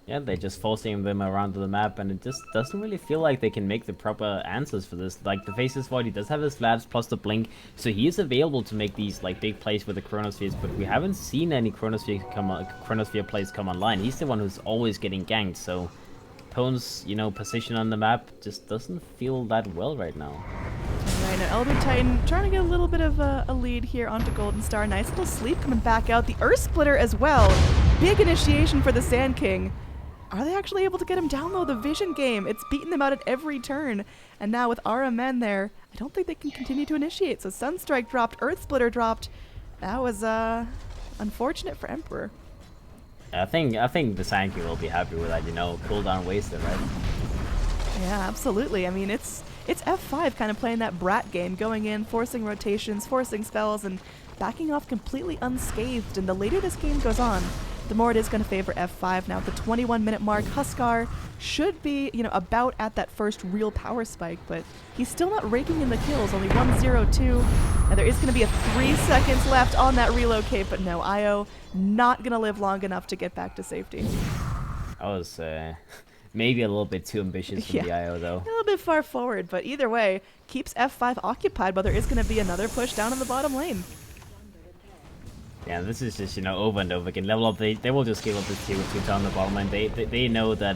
Yeah, they're just forcing them around the map, and it just doesn't really feel like they can make the proper answers for this. Like, the Faceless Void, he does have his flaps plus the blink, so he is available to make these like big plays with the Chronospheres, but we haven't seen any Chronosphere plays come online. He's the one who's always getting ganked, so Pwn's, you know, position on the map just doesn't feel that well right now. Right, now Elder Titan trying to get a little bit of a lead here onto Golden Star. Nice little sleep coming back out. The Earth Splitter as well. Big initiation for the Sand King. Are they actually able to get him down though? The Vision game, it's beating them out at every turn. And now with RMN there, I don't think they can continue to initiate. So Sunstrike dropped, Earth Splitter dropped. That was unfortunate for Emperor. I think the Sand King will be happy with that, you know, cooldown wasted, right? Yeah, absolutely. I mean, it's F5 kind of playing that brat game, going in, forcing rotations, forcing spells, and backing off completely unscathed. And the later this game goes on, the more it is going to favor F5. Now at the 21-minute mark, Huskar should be, you know, about at that first real power spike, but he's still not raking in the kills, only 102. Now there is going to be a 3 seconds left on that relocate, but no, Io not going to live long enough to get back to safety. I was maybe a little bit too ambitious for the IO though. A little bit far forward, but either way, keeps F5 occupied, but there is going to be another push down in the bottom lane. Yeah, this is just, you know, over and over again. Level up, they will just give up this tier 2 down the bottom lane. They know that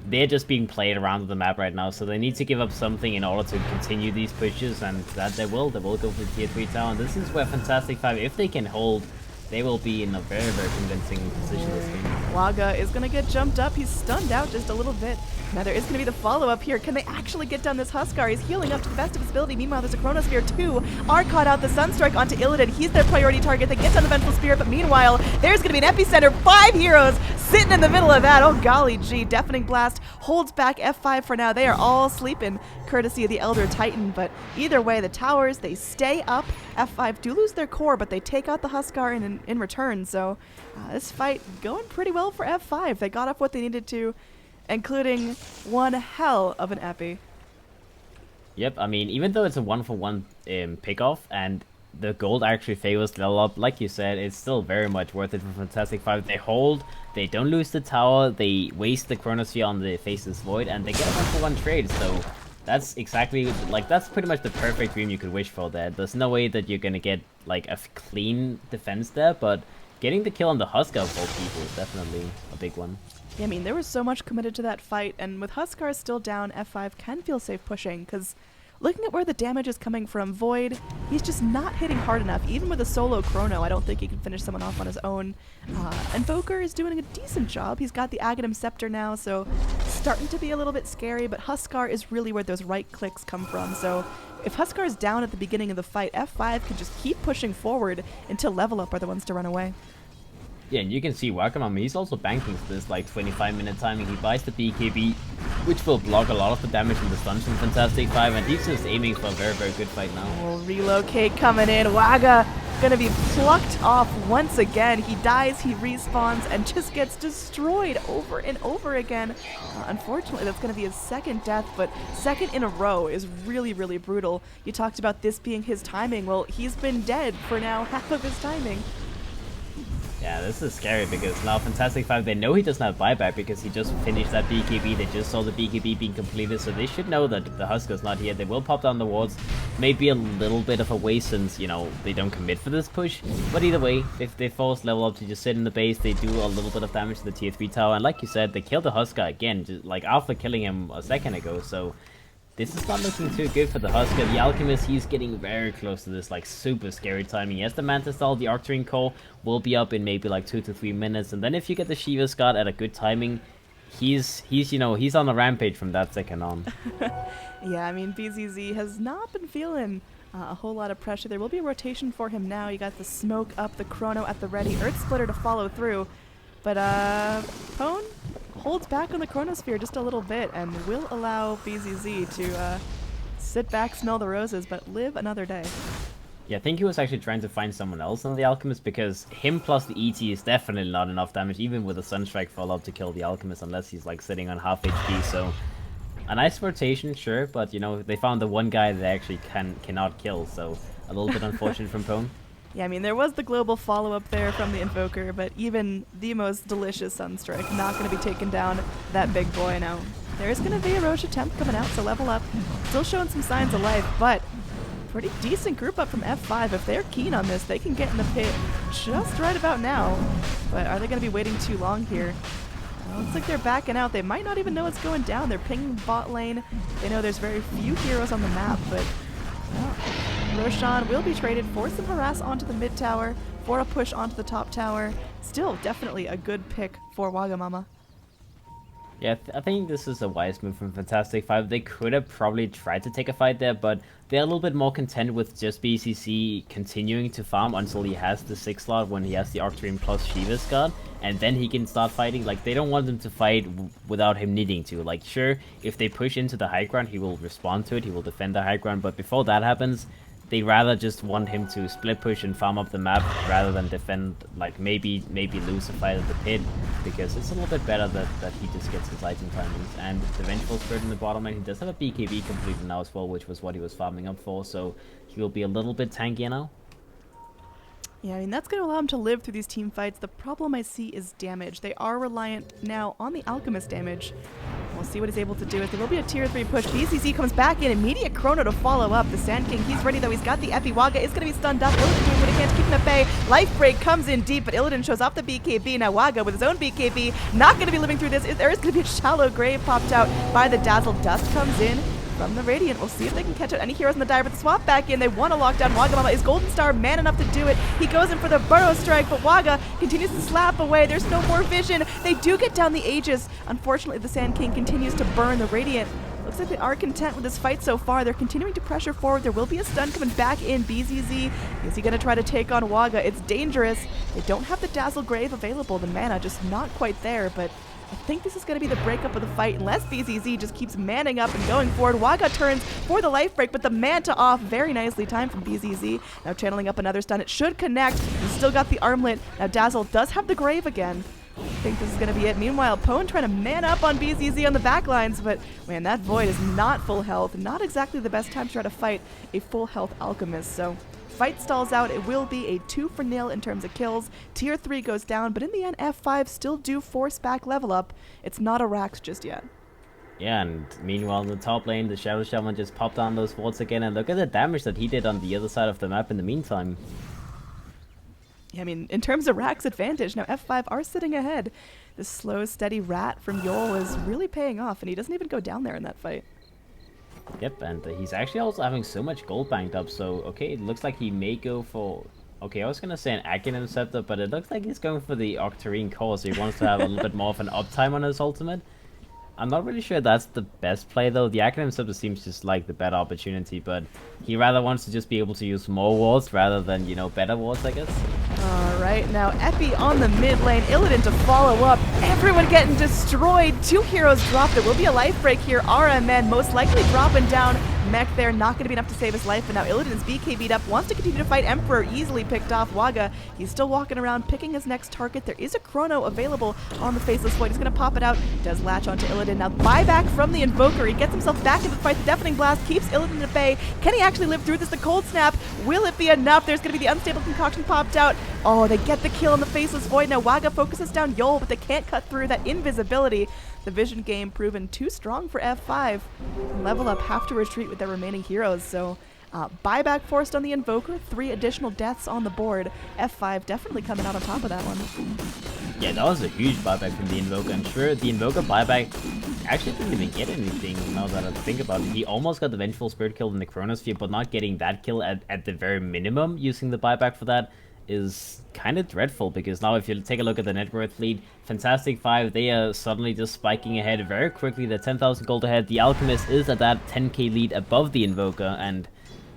they're just being played around the map right now, so they need to give up something in order to continue these pushes, and that they will go for the tier 3 tower. And this is where Fantastic 5, if they can hold, they will be in a very, very convincing position this game. Waga is going to get jumped up. He's stunned out just a little bit. Now there is going to be the follow-up here. Can they actually get down this Huskar? He's healing up to the best of his ability. Meanwhile, there's a Chronosphere 2. Are caught out the Sunstrike onto Illidan. He's their priority target. They get down the Vengeful Spirit, but meanwhile, there's going to be an epicenter. 5 heroes sitting in the middle of that. Oh, golly gee. Deafening Blast holds back F5 for now. They are all sleeping, courtesy of the Elder Titan. But either way, the towers, they stay up. F5 do lose their core, but they take out the Huskar in return. So this fight going pretty well for F5. They got up what they needed to, including one hell of an epi. Yep, I mean, even though it's a 1-for-1 pick-off, and the gold actually favors level up, like you said, it's still very much worth it for Fantastic 5. They hold, they don't lose the tower, they waste the Chronosphere on the Faceless Void, and they get a 1-for-1 trade, so that's exactly, like, that's pretty much the perfect dream you could wish for there. There's no way that you're gonna get, like, a clean defense there, but getting the kill on the Huskar of all people is definitely a big one. Yeah, I mean, there was so much committed to that fight, and with Huskar still down, F5 can feel safe pushing, because looking at where the damage is coming from, Void, he's just not hitting hard enough. Even with a solo Chrono, I don't think he can finish someone off on his own. Invoker is doing a decent job. He's got the Aghanim Scepter now, so starting to be a little bit scary, but Huskar is really where those right clicks come from. So if Huskar is down at the beginning of the fight, F5 can just keep pushing forward until Level Up are the ones to run away. Yeah, and you can see Wakaman, he's also banking for this like 25-minute timing. He buys the BKB, which will block a lot of the damage from the stuns from Fantastic 5, and he's just aiming for a very, very good fight now. Oh, relocate coming in. Waga gonna be plucked off once again. He dies, he respawns, and just gets destroyed over and over again. Unfortunately, that's gonna be his second death, but second in a row is really, really brutal. You talked about this being his timing. Well, he's been dead for now half of his timing. Yeah, this is scary because now Fantastic 5, they know he doesn't have buyback because he just finished that BKB. They just saw the BKB being completed, so they should know that the Huskar's not here. They will pop down the wards. Maybe a little bit of a waste since, you know, they don't commit for this push. But either way, if they force Level Up to just sit in the base, they do a little bit of damage to the tier 3 tower. And like you said, they killed the Huskar again, just like after killing him a second ago. So this is not looking too good for the Huskar. The Alchemist, he's getting very close to this, like, super scary timing. Yes, the Manta Style, the Arcturine Core will be up in maybe like 2 to 3 minutes. And then if you get the Shiva Scott at a good timing, he's you know, he's on a rampage from that second on. Yeah, I mean, BZZ has not been feeling A whole lot of pressure. There will be a rotation for him now. You got the smoke up, the chrono at the ready, Earth Splitter to follow through. But Pwn holds back on the chronosphere just a little bit and will allow BZZ to sit back, smell the roses, but live another day. Yeah, I think he was actually trying to find someone else on the Alchemist, because him plus the ET is definitely not enough damage, even with a Sunstrike follow-up to kill the Alchemist, unless he's like sitting on half HP, so... A nice rotation, sure, but you know, they found the one guy they actually cannot kill, so a little bit unfortunate from Pwn. Yeah, I mean, there was the global follow-up there from the Invoker, but even the most delicious Sunstrike not going to be taking down that big boy now. There is going to be a Roche attempt coming out, so level up. Still showing some signs of life, but pretty decent group up from F5. If they're keen on this, they can get in the pit just right about now. But are they going to be waiting too long here? Looks like they're backing out. They might not even know what's going down. They're pinging bot lane. They know there's very few heroes on the map, but well, Roshan will be traded for some harass onto the mid tower, for a push onto the top tower. Still definitely a good pick for Wagamama. Yeah, I think this is a wise move from Fantastic 5. They could have probably tried to take a fight there, but they're a little bit more content with just BCC continuing to farm until he has the 6 slot when he has the Octarine plus Shiva's guard, and then he can start fighting. Like, they don't want them to fight without him needing to. Like, sure, if they push into the high ground, he will respond to it, he will defend the high ground, but before that happens, they rather just want him to split push and farm up the map rather than defend, like maybe lose a fight at the pit, because it's a little bit better that he just gets his lighting timings. And the Vengeful Spirit in the bottom lane, he does have a BKB completed now as well, which was what he was farming up for, so he will be a little bit tankier now. Yeah, I mean, that's going to allow him to live through these team fights. The problem I see is damage. They are reliant now on the Alchemist damage. We'll see what he's able to do. There will be a tier 3 push. BCC comes back in. Immediate chrono to follow up. The Sand King, he's ready though. He's got the Epi. Waga is going to be stunned up. Illidan doing what he can to keep him at bay. Life Break comes in deep, but Illidan shows off the BKB. Now Waga with his own BKB, not going to be living through this. There is going to be a shallow grave popped out by the Dazzle. Dust comes in from the Radiant. We'll see if they can catch out any heroes in the dive, but the swap back in. They want to lock down Wagamama. Is Golden Star man enough to do it? He goes in for the Burrow Strike, but Waga continues to slap away. There's no more vision. They do get down the Aegis. Unfortunately, the Sand King continues to burn the Radiant. Looks like they are content with this fight so far. They're continuing to pressure forward. There will be a stun coming back in. BZZ, is he going to try to take on Waga? It's dangerous. They don't have the Dazzle Grave available. The mana just not quite there, but I think this is going to be the breakup of the fight unless BZZ just keeps manning up and going forward. Waga turns for the life break, but the Manta off very nicely timed from BZZ. Now channeling up another stun. It should connect. He's still got the armlet. Now Dazzle does have the grave again. I think this is going to be it. Meanwhile, Pwn trying to man up on BZZ on the backlines, but man, that Void is not full health. Not exactly the best time to try to fight a full health Alchemist, so fight stalls out. It will be a 2-0 in terms of kills. Tier 3 goes down, but in the end, F5 still do force back level up. It's not a Rax just yet. Yeah, and meanwhile in the top lane, the Shadow Shaman just popped down those wards again, and look at the damage that he did on the other side of the map in the meantime. Yeah, I mean, in terms of Rax advantage, now F5 are sitting ahead. This slow, steady rat from Yol is really paying off, and he doesn't even go down there in that fight. Yep, and he's actually also having so much gold banked up, so okay, it looks like he may go for... Okay, I was gonna say an Acronym Scepter, but it looks like he's going for the Octarine Core, so he wants to have a little bit more of an uptime on his ultimate. I'm not really sure that's the best play though. The Acronym Scepter seems just like the better opportunity, but he rather wants to just be able to use more wards rather than, you know, better wards, I guess. Alright, now Epi on the mid lane, Illidan to follow up. Everyone getting destroyed. 2 heroes dropped. There will be a life break here. RMN most likely dropping down. Mech there, not going to be enough to save his life, but now Illidan's BKB'd up, wants to continue to fight. Emperor easily picked off. Waga, he's still walking around, picking his next target. There is a chrono available on the Faceless Void. He's going to pop it out, does latch onto Illidan. Now buyback from the Invoker. He gets himself back into the fight. The Deafening Blast keeps Illidan at bay. Can he actually live through this? The Cold Snap, will it be enough? There's going to be the Unstable Concoction popped out. Oh, they get the kill on the Faceless Void. Now Waga focuses down Yol, but they can't cut through that invisibility. The vision game proven too strong for F5. Level Up have to retreat with their remaining heroes, so buyback forced on the Invoker, 3 additional deaths on the board. F5 definitely coming out on top of that one. Yeah, that was a huge buyback from the Invoker. I'm sure the Invoker buyback actually didn't even get anything now that I think about it. He almost got the Vengeful Spirit kill in the Chronosphere, but not getting that kill at the very minimum using the buyback for that is kind of dreadful, because now if you take a look at the net worth lead, Fantastic 5, they are suddenly just spiking ahead very quickly. They're 10,000 gold ahead. The Alchemist is at that 10k lead above the Invoker, and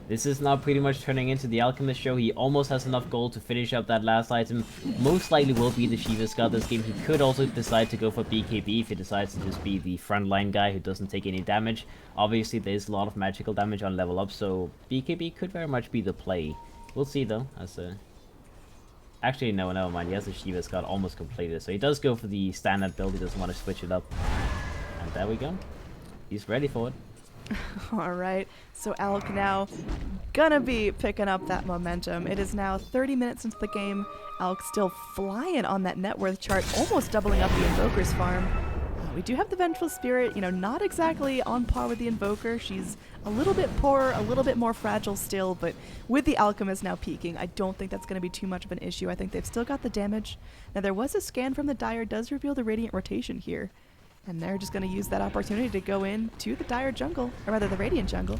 This is now pretty much turning into the Alchemist show. He almost has enough gold to finish up that last item. Most likely will be the Shiva Scud this game. He could also decide to go for BKB if he decides to just be the frontline guy who doesn't take any damage. Obviously, there's a lot of magical damage on level up, so BKB could very much be the play. We'll see though. Actually, no, never mind. He has the Shiva Scud almost completed, so he does go for the standard build. He doesn't want to switch it up. And there we go. He's ready for it. All right, so Alk now gonna be picking up that momentum. It is now 30 minutes into the game. Alk still flying on that net worth chart, almost doubling up the Invoker's farm. We do have the Vengeful Spirit, you know, not exactly on par with the Invoker. She's a little bit poorer, a little bit more fragile still, but with the Alchemist now peaking, I don't think that's going to be too much of an issue. I think they've still got the damage. Now, there was a scan from the Dire, does reveal the Radiant rotation here. And they're just going to use that opportunity to go in to the Dire jungle, or rather the Radiant jungle.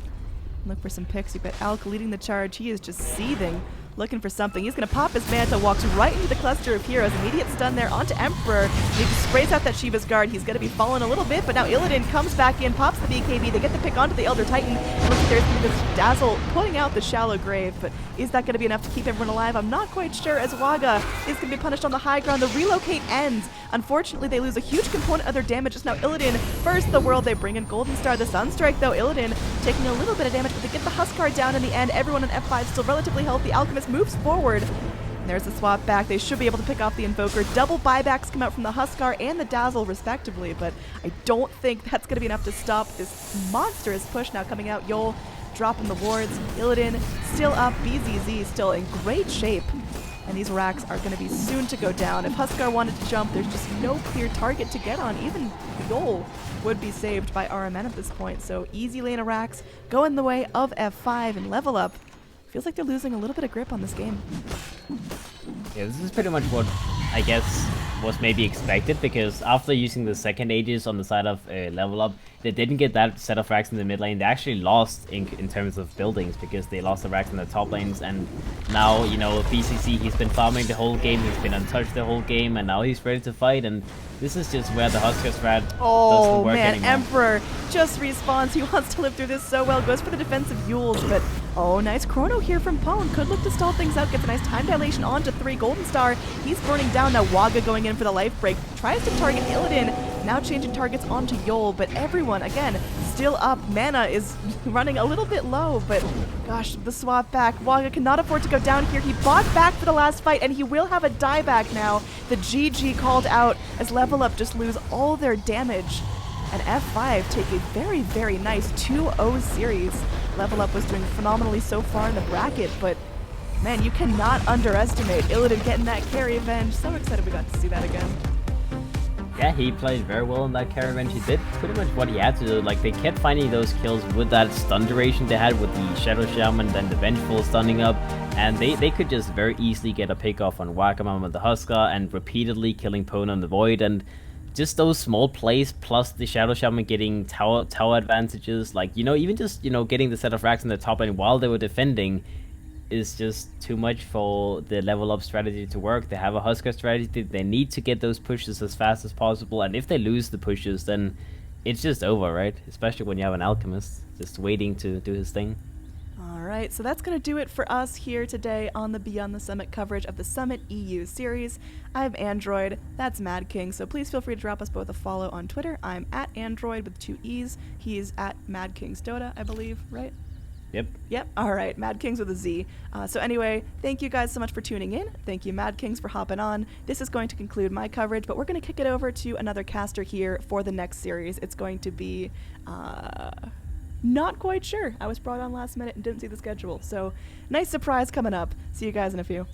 Look for some picks. You've got Alk leading the charge. He is just seething, looking for something. He's going to pop his Manta, walks right into the cluster of heroes. Immediate stun there onto Emperor. He sprays out that Shiva's Guard. He's going to be falling a little bit, but now Illidan comes back in, pops the BKB. They get the pick onto the Elder Titan. And looks like there's going to be this Dazzle putting out the Shallow Grave, but is that going to be enough to keep everyone alive? I'm not quite sure, as Waga is going to be punished on the high ground. The relocate ends. Unfortunately, they lose a huge component of their damage. It's now Illidan first the world. They bring in Golden Star. The Sunstrike, though, Illidan taking a little bit of damage, but they get the Huskar down in the end. Everyone on F5 still relatively healthy. Alchemist moves forward. And there's the swap back. They should be able to pick off the Invoker. Double buybacks come out from the Huskar and the Dazzle, respectively, but I don't think that's going to be enough to stop this monstrous push now coming out. Yol dropping the wards. Illidan still up. BZZ still in great shape. And these racks are going to be soon to go down. If Huskar wanted to jump, there's just no clear target to get on. Even Yol would be saved by RMN at this point. So easy lane of racks go in the way of F5 and level up. Feels like they're losing a little bit of grip on this game. Yeah, this is pretty much what I guess was maybe expected, because after using the second Aegis on the side of level up, they didn't get that set of racks in the mid lane. They actually lost in terms of buildings, because they lost the racks in the top lanes, and now, you know, BCC, he's been farming the whole game, he's been untouched the whole game, and now he's ready to fight, and this is just where the Huskar strat doesn't work anymore. Emperor just respawns. He wants to live through this so well. Goes for the defensive Yules, but oh, nice chrono here from Pone. Could look to stall things out. Gets a nice time dilation onto 3. Golden Star. He's burning down. Now Waga going in for the life break. Tries to target Illidan. Now changing targets onto Yol, but everyone, again, still up. Mana is running a little bit low, but gosh, the swap back. Waga cannot afford to go down here. He bought back for the last fight, and he will have a dieback now. The GG called out as Level Up just lose all their damage. And F5 take a very, very nice 2-0 series. Level Up was doing phenomenally so far in the bracket, but man, you cannot underestimate Illidan getting that carry avenge. So excited we got to see that again. Yeah, he played very well in that carry revenge. He did pretty much what he had to do. Like, they kept finding those kills with that stun duration they had with the Shadow Shaman, then the Vengeful stunning up, and they could just very easily get a pick off on Wakaman with the Huskar and repeatedly killing Pone on the Void, and just those small plays plus the Shadow Shaman getting tower advantages, like, you know, even just, you know, getting the set of racks in the top lane while they were defending is just too much for the level up strategy to work. They have a Huskar strategy. They need to get those pushes as fast as possible, and if they lose the pushes, then it's just over, right? Especially when you have an Alchemist just waiting to do his thing. Alright, so that's going to do it for us here today on the Beyond the Summit coverage of the Summit EU series. I'm Android, that's Mad King, so please feel free to drop us both a follow on Twitter. I'm at Android with 2 E's. He's at Mad King's Dota, I believe, right? Yep. All right. Mad Kings with a Z. So anyway, thank you guys so much for tuning in. Thank you, Mad Kings, for hopping on. This is going to conclude my coverage, but we're going to kick it over to another caster here for the next series. It's going to be not quite sure. I was brought on last minute and didn't see the schedule. So nice surprise coming up. See you guys in a few.